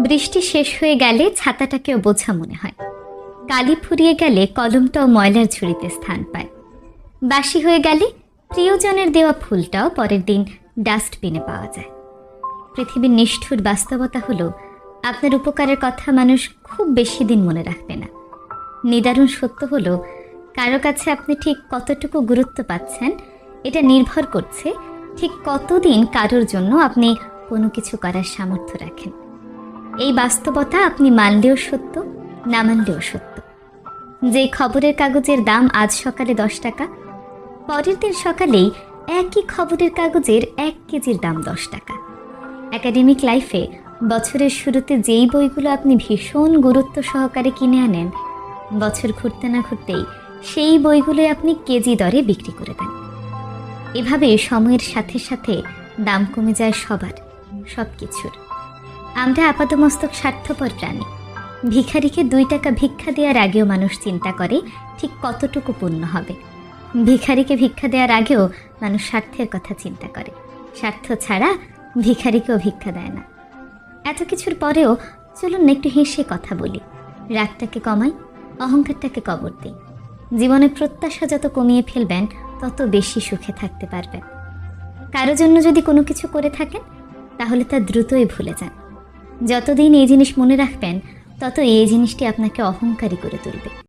বৃষ্টি শেষ হয়ে গেলে ছাতাটাকেও বোঝা মনে হয়। কালি ফুরিয়ে গেলে কলমটাও ময়লার ঝুড়িতে স্থান পায়। বাসি হয়ে গেলে প্রিয়জনের দেওয়া ফুলটাও পরের দিন ডাস্টবিনে পাওয়া যায়। পৃথিবীর নিষ্ঠুর বাস্তবতা হলো, আপনার উপকারের কথা মানুষ খুব বেশি দিন মনে রাখবে না। নিদারুণ সত্য হলো, কারো কাছে আপনি ঠিক কতটুকু গুরুত্ব পাচ্ছেন এটা নির্ভর করছে ঠিক কতদিন কারোর জন্য আপনি কোনো কিছু করার সামর্থ্য রাখেন। এই বাস্তবতা আপনি মানলেও সত্য, না মানলেও সত্য। যে খবরের কাগজের দাম আজ সকালে 10 টাকা, পরের দিন সকালেই একই খবরের কাগজের 1 কেজির দাম 10 টাকা। একাডেমিক লাইফে বছরের শুরুতে যেই বইগুলো আপনি ভীষণ গুরুত্ব সহকারে কিনে আনেন, বছর ঘুরতে না ঘুরতেই সেই বইগুলোই আপনি কেজি দরে বিক্রি করে দেন। এভাবে সময়ের সাথে সাথে দাম কমে যায় সবার, সব কিছুর। আমরা আপাতমস্তক স্বার্থপর প্রাণী। ভিখারিকে 2 টাকা ভিক্ষা দেওয়ার আগেও মানুষ চিন্তা করে ঠিক কতটুকু পুণ্য হবে। ভিখারিকে ভিক্ষা দেওয়ার আগেও মানুষ স্বার্থের কথা চিন্তা করে। স্বার্থ ছাড়া ভিখারিকেও ভিক্ষা দেয় না। এত কিছুর পরেও চলুন একটু হেসে কথা বলি, রাগটাকে কমাই, অহংকারটাকে কবর দিই। জীবনে প্রত্যাশা যত কমিয়ে ফেলবেন তত বেশি সুখে থাকতে পারবেন। কারো জন্য যদি কোনো কিছু করে থাকেন তাহলে তা দ্রুতই ভুলে যান। যতদিন এই জিনিস মনে রাখবেন তত এই জিনিসটি আপনাকে অহংকারী করে তুলবে।